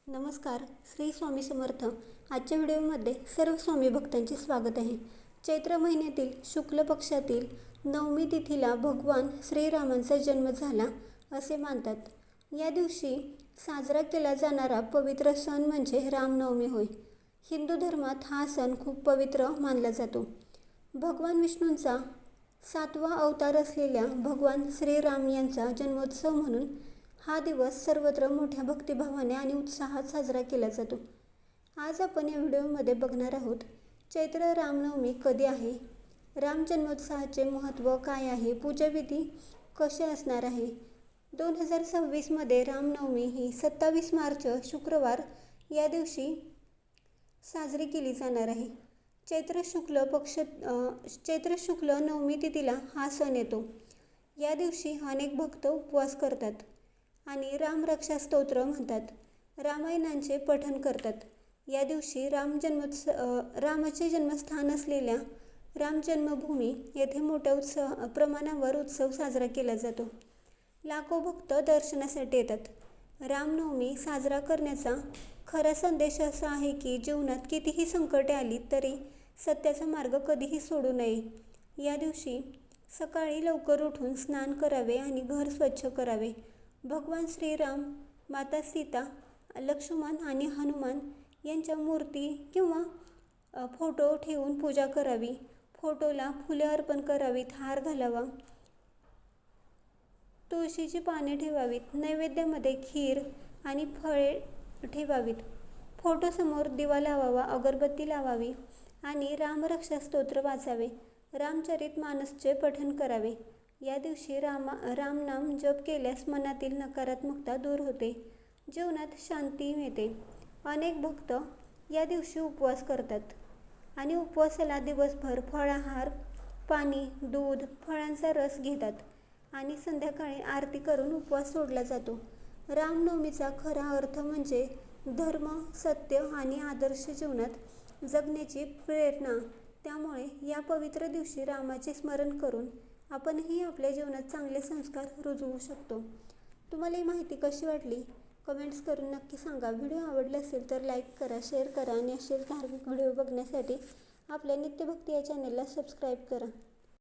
नमस्कार, श्री स्वामी समर्थ। आजच्या व्हिडिओमध्ये सर्व स्वामी भक्तांचे स्वागत आहे। चैत्र महिन्यातील शुक्ल पक्षातील नवमी तिथीला भगवान श्रीरामांचा जन्म झाला असे मानतात। या दिवशी साजरा केला जाणारा पवित्र सण म्हणजे रामनवमी होय। हिंदू धर्मात हा सण खूप पवित्र मानला जातो। भगवान विष्णूंचा 7वा अवतार असलेल्या भगवान श्रीराम यांचा जन्मोत्सव म्हणून हा दिवस सर्वत्र मोठ्या भक्तिभावाने आणि उत्साहात साजरा केला जातो। आज आपण या व्हिडिओमध्ये बघणार आहोत, चैत्र रामनवमी कधी आहे, राम जन्मोत्सवाचे महत्त्व काय आहे, पूजाविधी कसे असणार आहे। 2026 मध्ये रामनवमी ही 27 मार्च शुक्रवार या दिवशी साजरी केली जाणार आहे। चैत्र शुक्ल नवमी तिथीला हा सण येतो। या दिवशी अनेक भक्त उपवास करतात आणि रामरक्षा स्तोत्र म्हणतात, रामायणाचे पठण करतात। या दिवशी रामाचे जन्मस्थान असलेल्या राम जन्मभूमी येथे मोठ्या प्रमाणावर उत्सव साजरा केला जातो। लाखो भक्त दर्शनासाठी येतात। रामनवमी साजरा करण्याचा खरा संदेश असा आहे की जीवनात कितीही संकटे आली तरी सत्याचा मार्ग कधीही सोडू नये। या दिवशी सकाळी लवकर उठून स्नान करावे आणि घर स्वच्छ करावे। भगवान श्रीराम, माता सीता, लक्ष्मण आणि हनुमान यांच्या मूर्ती किंवा फोटो ठेवून पूजा करावी। फोटोला फुले अर्पण करावीत, हार घालावा, तुळशीची पाने ठेवावीत, नैवेद्यामध्ये खीर आणि फळे ठेवावीत, फोटोसमोर दिवा लावावा, अगरबत्ती लावावी आणि रामरक्षा स्तोत्र वाचावे, रामचरितमानसचे पठण करावे। या दिवशी रामनाम जप केल्यास मनातील नकारात्मकता दूर होते, जीवनात शांती मिळते। अनेक भक्त या दिवशी उपवास करतात आणि उपवासाला दिवसभर फळाहार, पाणी, दूध, फळांचा रस घेतात आणि संध्याकाळी आरती करून उपवास सोडला जातो। रामनवमीचा खरा अर्थ म्हणजे धर्म, सत्य आणि आदर्श जीवनात जगण्याची प्रेरणा। त्यामुळे या पवित्र दिवशी रामाचे स्मरण करून आपणही आपल्या जीवनात चांगले संस्कार रुजवू शकतो। तुम्हाला ही माहिती कशी वाटली कमेंट्स करून नक्की सांगा। व्हिडिओ आवडला असेल तर लाईक करा, शेअर करा आणि असेच धार्मिक व्हिडिओ बघण्यासाठी आपल्या नित्यभक्ती या चॅनलला सबस्क्राईब करा।